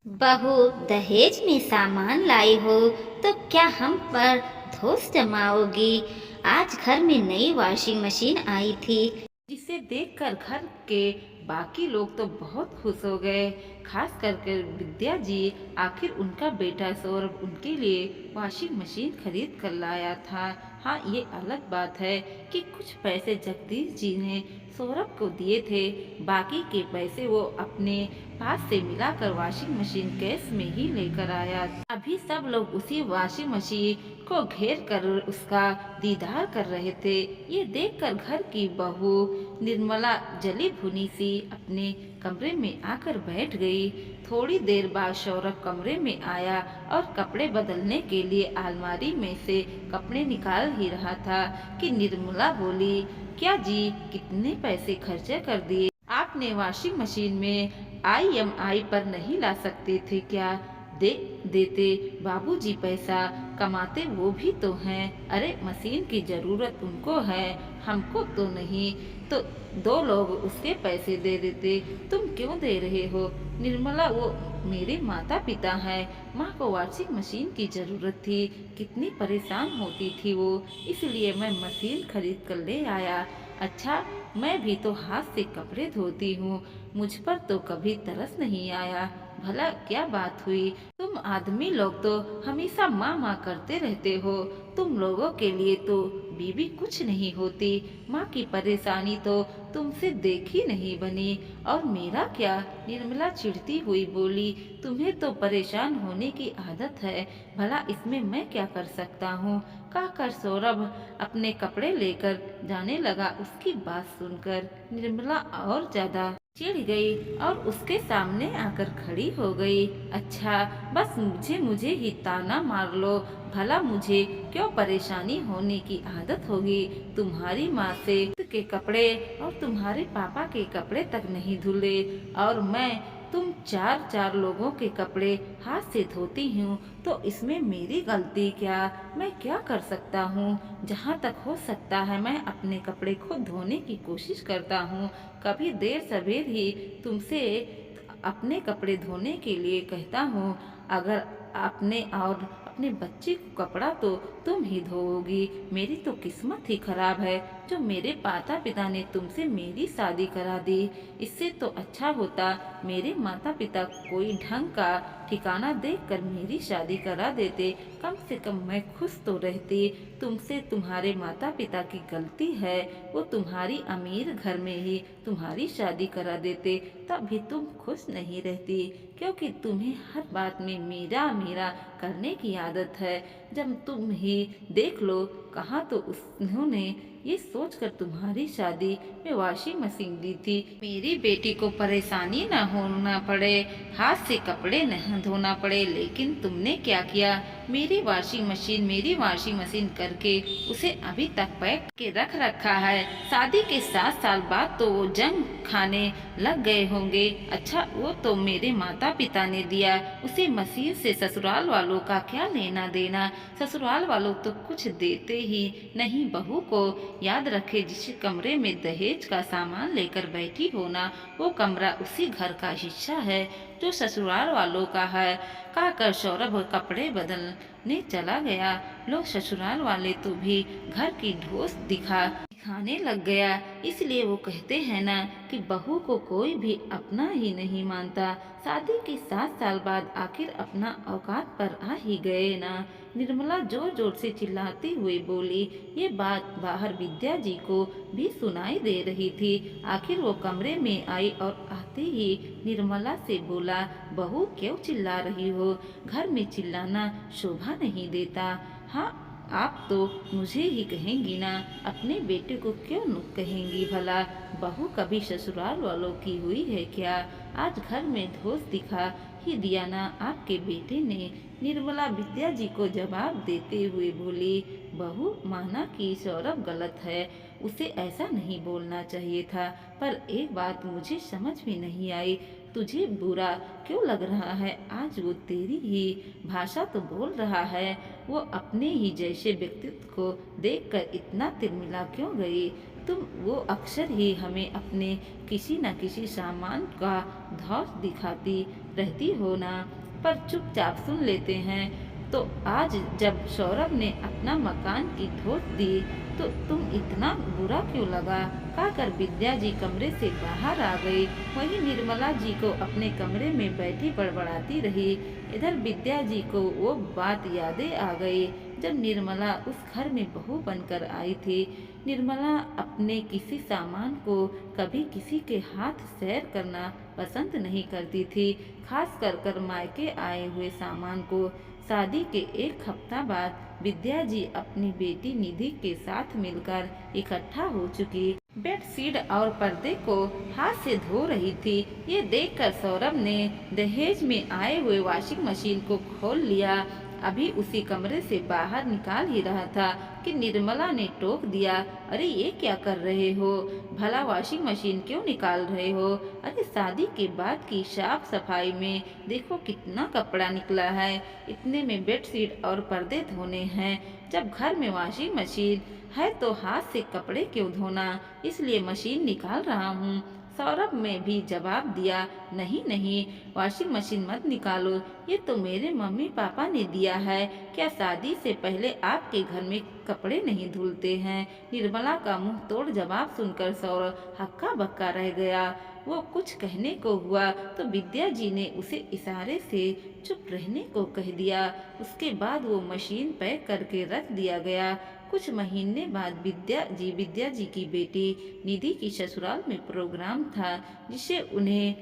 बहू, दहेज में सामान लाई हो तो क्या हम पर धोस जमाओगी? आज घर में नई वॉशिंग मशीन आई थी जिसे देखकर घर के बाकी लोग तो बहुत खुश हो गए। खास करके विद्या जी। आखिर उनका बेटा सौरभ उनके लिए वॉशिंग मशीन खरीद कर लाया था। हाँ, ये अलग बात है कि कुछ पैसे जगदीश जी ने सौरभ को दिए थे। बाकी के पैसे वो अपने पास से मिलाकर वॉशिंग मशीन कैश में ही लेकर आया। अभी सब लोग उसी वॉशिंग मशीन को घेर कर उसका दीदार कर रहे थे। ये देखकर घर की बहू निर्मला जली भुनी सी अपने कमरे में आकर बैठ गई। थोड़ी देर बाद सौरभ कमरे में आया और कपड़े बदलने के लिए अलमारी में से कपड़े निकाल ही रहा था कि निर्मला बोली, क्या जी, कितने पैसे खर्चे कर दिए? आपने वॉशिंग मशीन में ईएमआई पर नहीं ला सकते थे क्या? दे देते, बाबूजी पैसा कमाते वो भी तो हैं। अरे मशीन की जरूरत उनको है, हमको तो नहीं। तो दो लोग उसके पैसे दे देते। तुम क्यों दे रहे हो? निर्मला, वो मेरे माता पिता हैं। माँ को वॉशिंग मशीन की जरूरत थी, कितनी परेशान होती थी वो, इसलिए मैं मशीन खरीद कर ले आया। अच्छा, मैं भी तो हाथ से कपड़े धोती हूँ, मुझ पर तो कभी तरस नहीं आया। भला क्या बात हुई? तुम आदमी लोग तो हमेशा माँ माँ करते रहते हो। तुम लोगों के लिए तो बीवी कुछ नहीं होती। माँ की परेशानी तो तुमसे देखी नहीं बनी। और मेरा क्या? निर्मला चिढ़ती हुई बोली, तुम्हें तो परेशान होने की आदत है, भला इसमें मैं क्या कर सकता हूँ? कहकर सौरभ अपने कपड़े लेकर जाने लगा। उसकी बात सुनकर निर्मला और ज्यादा चिढ़ गई और उसके सामने आकर खड़ी हो गई। अच्छा, बस मुझे मुझे ही ताना मार लो, भला मुझे क्यों परेशानी होने की आदत होगी? तुम्हारी माँ से के कपड़े और तुम्हारे पापा के कपड़े तक नहीं धुले, और मैं तुम चार चार लोगों के कपड़े हाथ से धोती हूँ, तो इसमें मेरी गलती क्या? मैं क्या कर सकता हूँ? जहाँ तक हो सकता है मैं अपने कपड़े खुद धोने की कोशिश करता हूँ। कभी देर सवेर ही तुमसे अपने कपड़े धोने के लिए कहता हूँ। अगर अपने और अपने बच्चे को कपड़ा तो तुम ही धोओगी। मेरी तो किस्मत ही खराब है जो मेरे माता पिता ने तुमसे मेरी शादी करा दी। इससे तो अच्छा होता मेरे माता पिता कोई ढंग का ठिकाना देखकर मेरी शादी करा देते। कम से कम मैं खुश तो रहती। तुमसे तुम्हारे माता पिता की गलती है, वो तुम्हारी अमीर घर में ही तुम्हारी शादी करा देते, तब भी तुम खुश नहीं रहती, क्योंकि तुम्हें हर बात में मेरा मेरा करने की आदत है। जब तुम ही देख लो, कहाँ तो उन्होंने ये सोचकर तुम्हारी शादी में वॉशिंग मशीन दी थी, मेरी बेटी को परेशानी न होना पड़े, हाथ से कपड़े न धोना पड़े। लेकिन तुमने क्या किया? मेरी वॉशिंग मशीन करके उसे अभी तक पैक के रख रखा है। शादी के 7 साल बाद तो वो जंग खाने लग गए होंगे। अच्छा, वो तो मेरे माता पिता ने दिया, उसे मशीन से ससुराल वालों का क्या लेना देना? ससुराल वालों तो कुछ देते ही नहीं। बहू को याद रखे, जिस कमरे में दहेज का सामान लेकर बैठी हो ना, वो कमरा उसी घर का हिस्सा है जो ससुराल वालों का है। कहकर सौरभ कपड़े बदलने चला गया। लोग ससुराल वाले तो भी घर की ढोस दिखाने लग गया। इसलिए वो कहते हैं ना कि बहू को कोई भी अपना ही नहीं मानता। शादी के 7 साल बाद आखिर अपना औकात पर आ ही गए ना। निर्मला जोर जोर से चिल्लाती हुई बोली। ये बात बाहर विद्या जी को भी सुनाई दे रही थी। आखिर वो कमरे में आई और आते ही निर्मला से बोला, बहू क्यों चिल्ला रही हो? घर में चिल्लाना शोभा नहीं देता। हाँ, आप तो मुझे ही कहेंगी ना, अपने बेटे को क्यों न कहेंगी भला? बहू कभी ससुराल वालों की हुई है क्या? आज घर में धोस दिखा ही दिया ना आपके बेटे ने। निर्मला विद्या जी को जवाब देते हुए बोली, बहू माना कि सौरभ गलत है, उसे ऐसा नहीं बोलना चाहिए था, पर एक बात मुझे समझ में नहीं आई, तुझे बुरा क्यों लग रहा है? आज वो तेरी ही भाषा तो बोल रहा है। वो अपने ही जैसे व्यक्तित्व को देखकर इतना तिलमिला क्यों गई? वो अक्सर ही हमें अपने किसी न किसी सामान का धौस दिखाती रहती हो ना, पर चुपचाप सुन लेते हैं। तो आज जब सौरभ ने अपना मकान की धोस दी तो तुम इतना बुरा क्यों लगा? कहकर विद्या जी कमरे से बाहर आ गई। वहीं निर्मला जी को अपने कमरे में बैठी बड़बड़ाती रही। इधर विद्या जी को वो बात यादें आ गई जब निर्मला उस घर में बहू बनकर आई थी। निर्मला अपने किसी सामान को कभी किसी के हाथ शेयर करना पसंद नहीं करती थी, खास कर मायके आए हुए सामान को। शादी के एक हफ्ता बाद विद्या जी अपनी बेटी निधि के साथ मिलकर इकट्ठा हो चुकी बेडशीट और पर्दे को हाथ से धो रही थी। ये देखकर सौरभ ने दहेज में आए हुए वॉशिंग मशीन को खोल लिया। अभी उसी कमरे से बाहर निकाल ही रहा था कि निर्मला ने टोक दिया, अरे ये क्या कर रहे हो? भला वॉशिंग मशीन क्यों निकाल रहे हो? अरे शादी के बाद की साफ सफाई में देखो कितना कपड़ा निकला है, इतने में बेडशीट और पर्दे धोने हैं। जब घर में वॉशिंग मशीन है तो हाथ से कपड़े क्यों धोना, इसलिए मशीन निकाल रहा हूँ। सौरभ में भी जवाब दिया, नहीं नहीं, वॉशिंग मशीन मत निकालो, ये तो मेरे मम्मी पापा ने दिया है। क्या शादी से पहले आपके घर में कपड़े नहीं धुलते हैं? निर्मला का मुंह तोड़ जवाब सुनकर सौरभ हक्का बक्का रह गया। वो कुछ कहने को हुआ तो विद्या जी ने उसे इशारे से चुप रहने को कह दिया। उसके बाद वो मशीन पैक करके रख दिया गया। कुछ महीने बाद विद्या जी की बेटी निधि की ससुराल में प्रोग्राम था जिसे उन्हें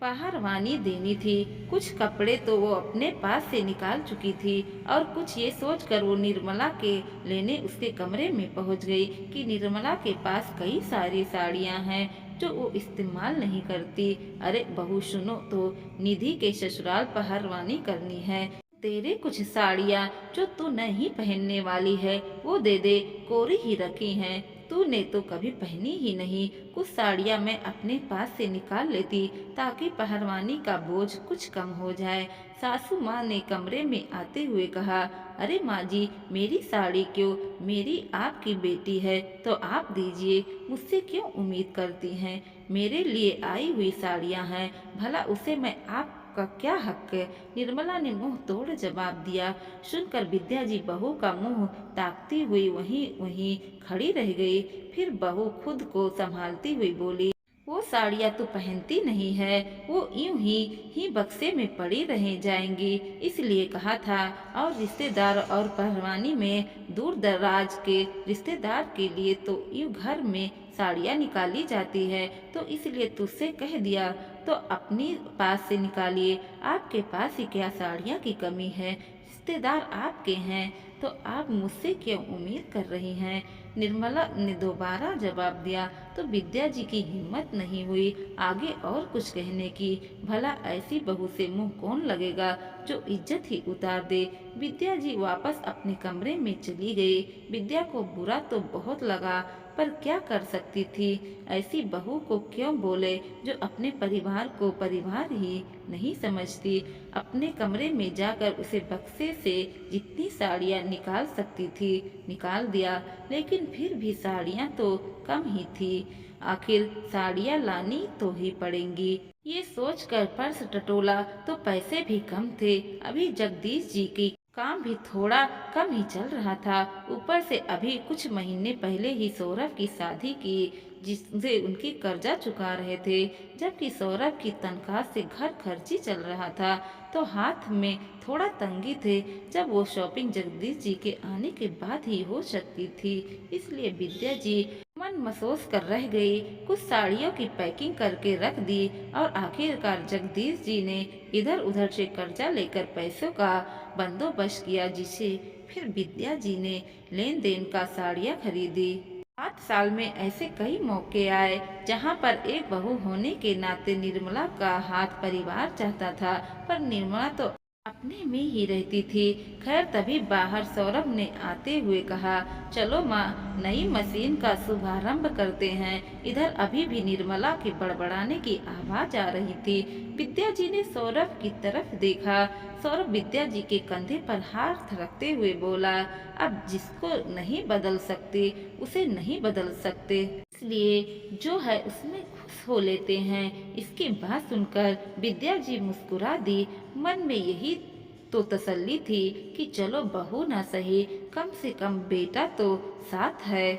पहरवानी देनी थी। कुछ कपड़े तो वो अपने पास से निकाल चुकी थी और कुछ ये सोचकर वो निर्मला के लेने उसके कमरे में पहुंच गई कि निर्मला के पास कई सारी साड़ियां हैं जो वो इस्तेमाल नहीं करती। अरे बहू सुनो तो, निधि के ससुराल पहरवानी करनी है। तेरे कुछ साड़ियाँ जो तू नहीं पहनने वाली है वो दे दे, कोरी ही रखी हैं, तूने तो कभी पहनी ही नहीं। कुछ साड़ियाँ मैं अपने पास से निकाल लेती ताकि पहरवानी का बोझ कुछ कम हो जाए। सासू माँ ने कमरे में आते हुए कहा, अरे माँ जी, मेरी साड़ी क्यों? मेरी आपकी बेटी है तो आप दीजिए, मुझसे क्यों उम्मीद करती हैं? मेरे लिए आई हुई साड़ियाँ हैं, भला उसे मैं आप का क्या हक है? निर्मला ने मुंह तोड़ जवाब दिया। सुनकर विद्या जी बहू का मुंह ताकती हुई वहीं वहीं खड़ी रह गई। फिर बहू खुद को संभालती हुई बोली, वो साड़ियाँ तो पहनती नहीं है, वो यूं ही बक्से में पड़ी रह जाएंगी, इसलिए कहा था। और रिश्तेदार और पहलवानी में दूर दराज के रिश्तेदार के लिए तो यूं घर में साड़ियाँ निकाली जाती है, तो इसलिए तुझसे कह दिया। तो अपनी पास से निकालिए, आपके पास ही क्या साड़ियाँ की कमी है? रिश्तेदार आपके हैं तो आप मुझसे क्यों उम्मीद कर रही हैं? निर्मला ने दोबारा जवाब दिया तो विद्या जी की हिम्मत नहीं हुई आगे और कुछ कहने की। भला ऐसी बहू से मुंह कौन लगेगा जो इज्जत ही उतार दे। विद्या जी वापस अपने कमरे में चली गई। विद्या को बुरा तो बहुत लगा, पर क्या कर सकती थी? ऐसी बहू को क्यों बोले जो अपने परिवार को परिवार ही नहीं समझती। अपने कमरे में जाकर उसे बक्से से जितनी साड़ियाँ निकाल सकती थी निकाल दिया, लेकिन फिर भी साड़ियाँ तो कम ही थी। आखिर साड़ियाँ लानी तो ही पड़ेंगी। ये सोचकर पर्स टटोला तो पैसे भी कम थे। अभी जगदीश जी की काम भी थोड़ा कम ही चल रहा था। ऊपर से अभी कुछ महीने पहले ही सौरभ की शादी की जिससे उनकी कर्जा चुका रहे थे, जबकि सौरभ की तनख्वाह से घर खर्ची चल रहा था तो हाथ में थोड़ा तंगी थे। जब वो शॉपिंग जगदीश जी के आने के बाद ही हो सकती थी, इसलिए विद्या जी मन महसूस कर रह गई। कुछ साड़ियों की पैकिंग करके रख दी और आखिरकार जगदीश जी ने इधर उधर से कर्जा लेकर पैसों का बंदोबस्त किया, जिसे फिर विद्या जी ने लेन देन का साड़ियाँ खरीदी। 7 साल में ऐसे कई मौके आए जहां पर एक बहू होने के नाते निर्मला का हाथ परिवार चाहता था, पर निर्मला तो अपने में ही रहती थी। खैर तभी बाहर सौरभ ने आते हुए कहा, चलो माँ, नई मशीन का शुभारंभ करते हैं। इधर अभी भी निर्मला के बड़बड़ाने की आवाज आ रही थी। विद्या जी ने सौरभ की तरफ देखा। सौरभ विद्या जी के कंधे पर हाथ रखते हुए बोला, अब जिसको नहीं बदल सकते उसे नहीं बदल सकते। इसलिए जो है उसमें खुश हो लेते हैं। इसकी बात सुनकर विद्या जी मुस्कुरा दी। मन में यही तो तसल्ली थी कि चलो बहू ना सही, कम से कम बेटा तो साथ है।